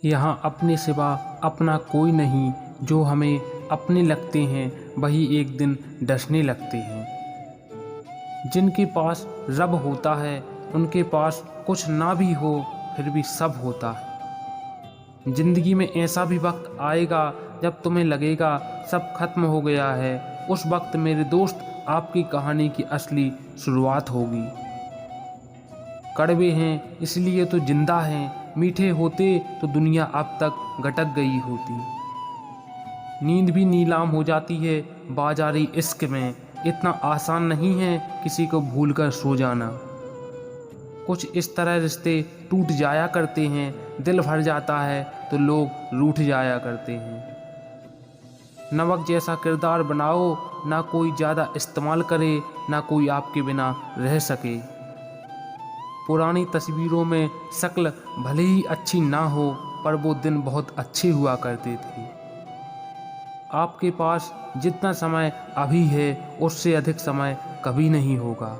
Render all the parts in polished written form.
यहाँ अपने सिवा अपना कोई नहीं, जो हमें अपने लगते हैं वही एक दिन डसने लगते हैं। जिनके पास रब होता है उनके पास कुछ ना भी हो फिर भी सब होता है। जिंदगी में ऐसा भी वक्त आएगा जब तुम्हें लगेगा सब खत्म हो गया है। उस वक्त मेरे दोस्त आपकी कहानी की असली शुरुआत होगी। कड़वे हैं इसलिए तो जिंदा हैं, मीठे होते तो दुनिया अब तक गटक गई होती। नींद भी नीलाम हो जाती है बाजारी इश्क में। इतना आसान नहीं है किसी को भूलकर सो जाना। कुछ इस तरह रिश्ते टूट जाया करते हैं, दिल भर जाता है तो लोग रूठ जाया करते हैं। नमक जैसा किरदार बनाओ, ना कोई ज़्यादा इस्तेमाल करे, ना कोई आपके बिना रह सके। पुरानी तस्वीरों में शक्ल भले ही अच्छी ना हो, पर वो दिन बहुत अच्छे हुआ करते थे। आपके पास जितना समय अभी है उससे अधिक समय कभी नहीं होगा।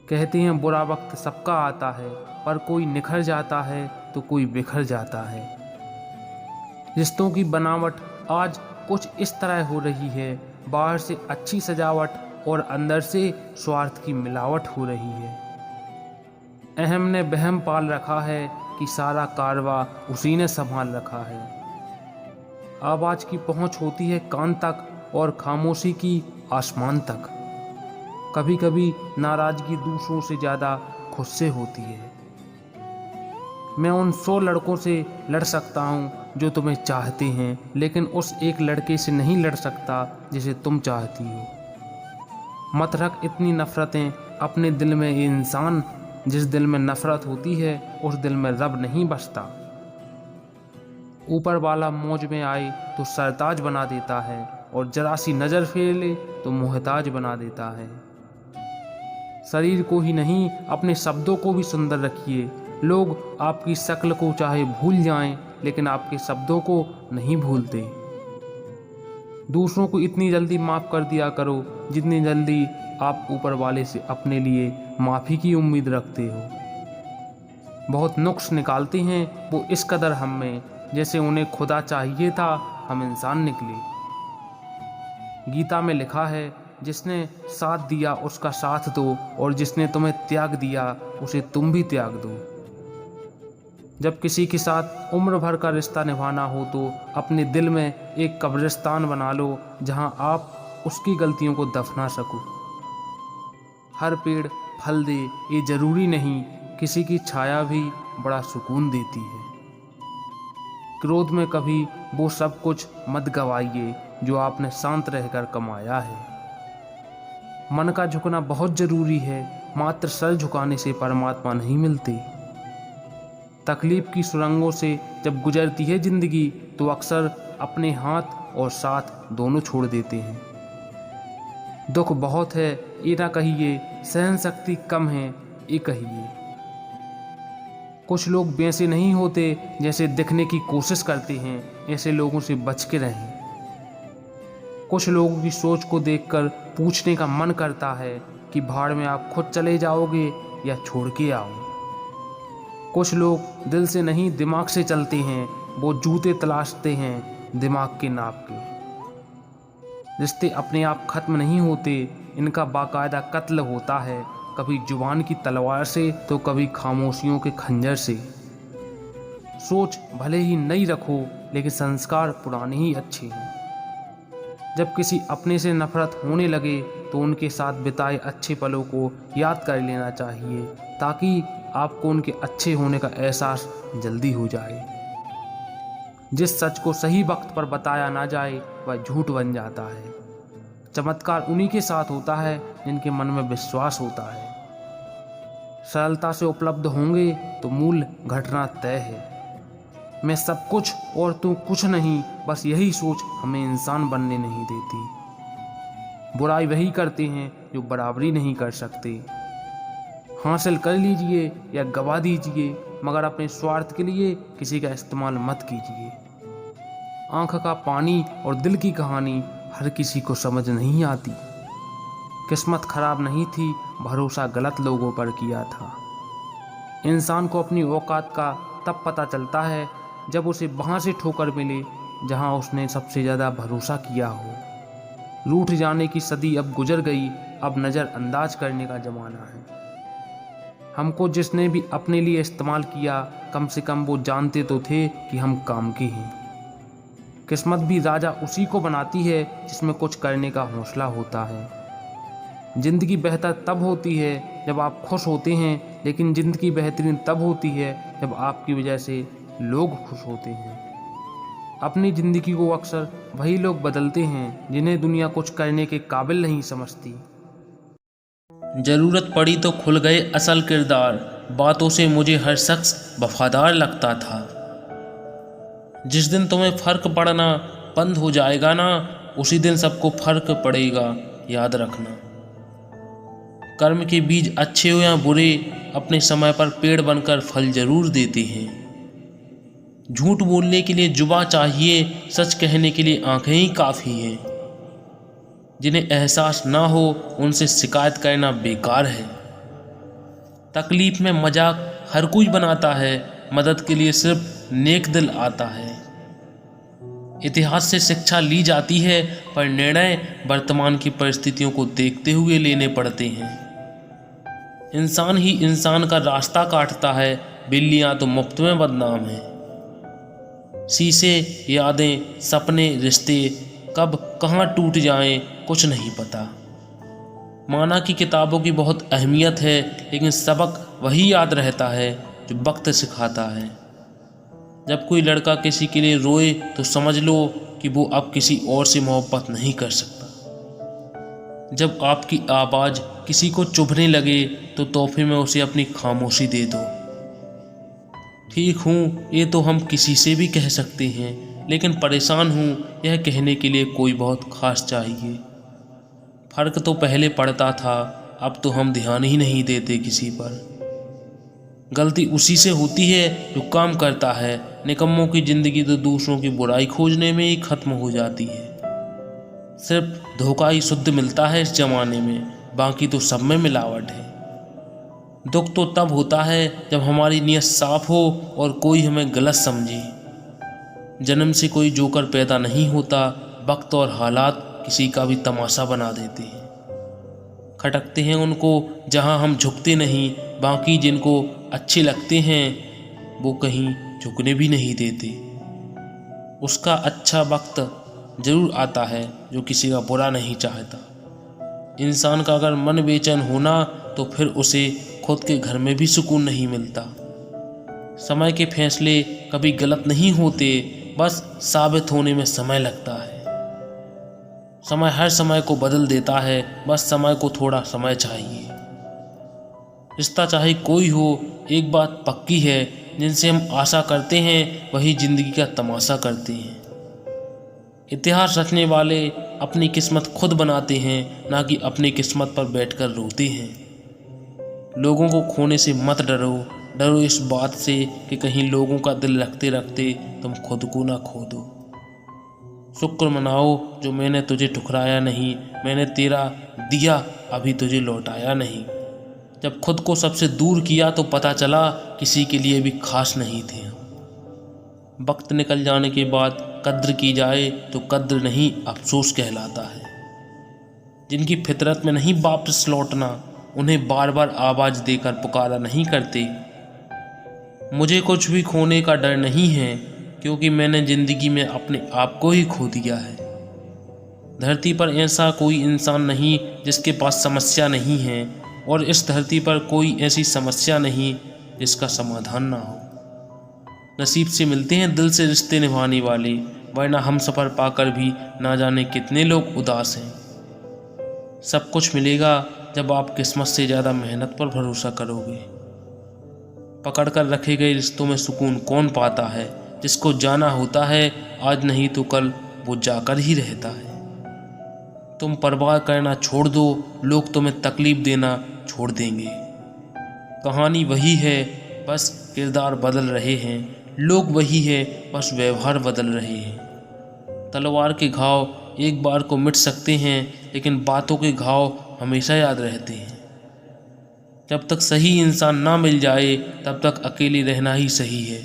कहते हैं बुरा वक्त सबका आता है, पर कोई निखर जाता है तो कोई बिखर जाता है। रिश्तों की बनावट आज कुछ इस तरह हो रही है, बाहर से अच्छी सजावट और अंदर से स्वार्थ की मिलावट हो रही है। अहम ने बहम पाल रखा है कि सारा कारवा उसी ने संभाल रखा है। आवाज़ की पहुंच होती है कान तक और खामोशी की आसमान तक। कभी कभी नाराज़गी दूसरों से ज़्यादा खुद से होती है। मैं उन 100 लड़कों से लड़ सकता हूँ जो तुम्हें चाहते हैं, लेकिन उस एक लड़के से नहीं लड़ सकता जिसे तुम चाहती हो। मत रख इतनी नफ़रतें अपने दिल में ये इंसान। जिस दिल में नफ़रत होती है उस दिल में रब नहीं बसता। ऊपर वाला मौज में आए तो सरताज बना देता है, और जरा सी नज़र फेर ले तो मोहताज बना देता है। शरीर को ही नहीं अपने शब्दों को भी सुंदर रखिए। लोग आपकी शक्ल को चाहे भूल जाएं, लेकिन आपके शब्दों को नहीं भूलते। दूसरों को इतनी जल्दी माफ़ कर दिया करो जितनी जल्दी आप ऊपर वाले से अपने लिए माफ़ी की उम्मीद रखते हो। बहुत नुक्स निकालते हैं वो इस कदर हम में, जैसे उन्हें खुदा चाहिए था हम इंसान निकले। गीता में लिखा है, जिसने साथ दिया उसका साथ दो, और जिसने तुम्हें त्याग दिया उसे तुम भी त्याग दो। जब किसी के साथ उम्र भर का रिश्ता निभाना हो तो अपने दिल में एक कब्रिस्तान बना लो जहां आप उसकी गलतियों को दफना सको। हर पेड़ फल दे ये जरूरी नहीं, किसी की छाया भी बड़ा सुकून देती है। क्रोध में कभी वो सब कुछ मत गवाइए जो आपने शांत रहकर कमाया है। मन का झुकना बहुत जरूरी है, मात्र सर झुकाने से परमात्मा नहीं मिलते। तकलीफ की सुरंगों से जब गुजरती है जिंदगी तो अक्सर अपने हाथ और साथ दोनों छोड़ देते हैं। दुख बहुत है ये ना कहिए, सहन शक्ति कम है ये कहिए। कुछ लोग वैसे नहीं होते जैसे दिखने की कोशिश करते हैं, ऐसे लोगों से बच के रहें। कुछ लोगों की सोच को देखकर पूछने का मन करता है कि भाड़ में आप खुद चले जाओगे या छोड़ के आओ। कुछ लोग दिल से नहीं दिमाग से चलते हैं, वो जूते तलाशते हैं दिमाग के नाप के। रिश्ते अपने आप खत्म नहीं होते, इनका बाकायदा कत्ल होता है, कभी जुबान की तलवार से तो कभी खामोशियों के खंजर से। सोच भले ही नई रखो लेकिन संस्कार पुराने ही अच्छे हैं। जब किसी अपने से नफरत होने लगे तो उनके साथ बिताए अच्छे पलों को याद कर लेना चाहिए, ताकि आपको उनके अच्छे होने का एहसास जल्दी हो जाए। जिस सच को सही वक्त पर बताया ना जाए वह झूठ बन जाता है। चमत्कार उन्हीं के साथ होता है जिनके मन में विश्वास होता है। सरलता से उपलब्ध होंगे तो मूल घटना तय है। मैं सब कुछ और तू कुछ नहीं, बस यही सोच हमें इंसान बनने नहीं देती। बुराई वही करते हैं जो बराबरी नहीं कर सकते। हासिल कर लीजिए या गवा दीजिए, मगर अपने स्वार्थ के लिए किसी का इस्तेमाल मत कीजिए। आंख का पानी और दिल की कहानी हर किसी को समझ नहीं आती। किस्मत खराब नहीं थी, भरोसा गलत लोगों पर किया था। इंसान को अपनी औकात का तब पता चलता है जब उसे वहाँ से ठोकर मिले जहाँ उसने सबसे ज़्यादा भरोसा किया हो। रूठ जाने की सदी अब गुजर गई, अब नज़रअंदाज करने का ज़माना है। हमको जिसने भी अपने लिए इस्तेमाल किया, कम से कम वो जानते तो थे कि हम काम के हैं। किस्मत भी राजा उसी को बनाती है जिसमें कुछ करने का हौसला होता है। ज़िंदगी बेहतर तब होती है जब आप खुश होते हैं, लेकिन ज़िंदगी बेहतरीन तब होती है जब आपकी वजह से लोग खुश होते हैं। अपनी ज़िंदगी को अक्सर वही लोग बदलते हैं जिन्हें दुनिया कुछ करने के काबिल नहीं समझती। ज़रूरत पड़ी तो खुल गए असल किरदार, बातों से मुझे हर शख्स वफादार लगता था। जिस दिन तुम्हें फ़र्क पड़ना बंद हो जाएगा ना, उसी दिन सबको फ़र्क पड़ेगा, याद रखना। कर्म के बीज अच्छे हो या बुरे, अपने समय पर पेड़ बनकर फल जरूर देते हैं। झूठ बोलने के लिए जुबान चाहिए, सच कहने के लिए आंखें ही काफ़ी हैं। जिन्हें एहसास ना हो उनसे शिकायत करना बेकार है। तकलीफ में मजाक हर कोई बनाता है, मदद के लिए सिर्फ नेक दिल आता है। इतिहास से शिक्षा ली जाती है, पर निर्णय वर्तमान की परिस्थितियों को देखते हुए लेने पड़ते हैं। इंसान ही इंसान का रास्ता काटता है, बिल्लियां तो मुफ्त में बदनाम हैं। शीशे, यादें, सपने, रिश्ते कब कहाँ टूट जाएं कुछ नहीं पता। माना कि किताबों की बहुत अहमियत है, लेकिन सबक वही याद रहता है जो वक्त सिखाता है। जब कोई लड़का किसी के लिए रोए तो समझ लो कि वो अब किसी और से मोहब्बत नहीं कर सकता। जब आपकी आवाज़ किसी को चुभने लगे तो तोहफे में उसे अपनी खामोशी दे दो। ठीक हूँ ये तो हम किसी से भी कह सकते हैं, लेकिन परेशान हूँ यह कहने के लिए कोई बहुत खास चाहिए। फ़र्क तो पहले पड़ता था, अब तो हम ध्यान ही नहीं देते किसी पर। गलती उसी से होती है जो काम करता है। निकम्मों की ज़िंदगी तो दूसरों की बुराई खोजने में ही ख़त्म हो जाती है। सिर्फ धोखा ही शुद्ध मिलता है इस ज़माने में, बाकी तो सब में मिलावट है। दुख तो तब होता है जब हमारी नीयत साफ हो और कोई हमें गलत समझे। जन्म से कोई जोकर पैदा नहीं होता, वक्त और हालात किसी का भी तमाशा बना देते हैं। खटकते हैं उनको जहां हम झुकते नहीं, बाकी जिनको अच्छे लगते हैं वो कहीं झुकने भी नहीं देते। उसका अच्छा वक्त जरूर आता है जो किसी का बुरा नहीं चाहता। इंसान का अगर मन बेचैन होना तो फिर उसे खुद के घर में भी सुकून नहीं मिलता। समय के फैसले कभी गलत नहीं होते, बस साबित होने में समय लगता है। समय हर समय को बदल देता है, बस समय को थोड़ा समय चाहिए। रिश्ता चाहे कोई हो, एक बात पक्की है, जिनसे हम आशा करते हैं वही जिंदगी का तमाशा करते हैं। इतिहास रचने वाले अपनी किस्मत खुद बनाते हैं, ना कि अपनी किस्मत पर बैठकर रोते हैं। लोगों को खोने से मत डरो, डरो इस बात से कि कहीं लोगों का दिल रखते रखते तुम खुद को ना खो दो। शुक्र मनाओ जो मैंने तुझे ठुकराया नहीं, मैंने तेरा दिया अभी तुझे लौटाया नहीं। जब खुद को सबसे दूर किया तो पता चला किसी के लिए भी खास नहीं थे हम। वक्त निकल जाने के बाद कद्र की जाए तो कद्र नहीं अफसोस कहलाता है। जिनकी फितरत में नहीं वापस लौटना, उन्हें बार बार आवाज़ देकर पुकारा नहीं करते। मुझे कुछ भी खोने का डर नहीं है, क्योंकि मैंने ज़िंदगी में अपने आप को ही खो दिया है। धरती पर ऐसा कोई इंसान नहीं जिसके पास समस्या नहीं है, और इस धरती पर कोई ऐसी समस्या नहीं जिसका समाधान ना हो। नसीब से मिलते हैं दिल से रिश्ते निभाने वाले, वरना हम सफ़र पाकर भी ना जाने कितने लोग उदास हैं। सब कुछ मिलेगा जब आप किस्मत से ज़्यादा मेहनत पर भरोसा करोगे। पकड़ कर रखे गए रिश्तों में सुकून कौन पाता है? जिसको जाना होता है आज नहीं तो कल वो जाकर ही रहता है। तुम परवाह करना छोड़ दो, लोग तुम्हें तकलीफ देना छोड़ देंगे। कहानी वही है, बस किरदार बदल रहे हैं। लोग वही है, बस व्यवहार बदल रहे हैं। तलवार के घाव एक बार को मिट सकते हैं, लेकिन बातों के घाव हमेशा याद रहते हैं। जब तक सही इंसान ना मिल जाए तब तक अकेले रहना ही सही है।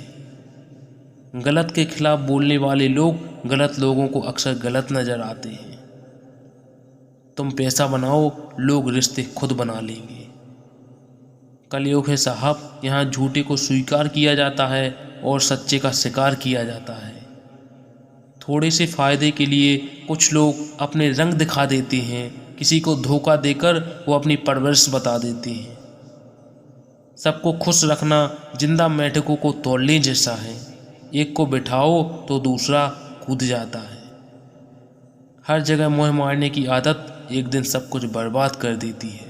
गलत के खिलाफ बोलने वाले लोग गलत लोगों को अक्सर गलत नज़र आते हैं। तुम पैसा बनाओ, लोग रिश्ते खुद बना लेंगे। कलयुग है साहब, यहाँ झूठे को स्वीकार किया जाता है और सच्चे का शिकार किया जाता है। थोड़े से फायदे के लिए कुछ लोग अपने रंग दिखा देते हैं, किसी को धोखा देकर वो अपनी परवरिश बता देते हैं। सबको खुश रखना जिंदा मेंढकों को तोड़ने जैसा है, एक को बिठाओ तो दूसरा कूद जाता है। हर जगह मोह मारने की आदत एक दिन सब कुछ बर्बाद कर देती है।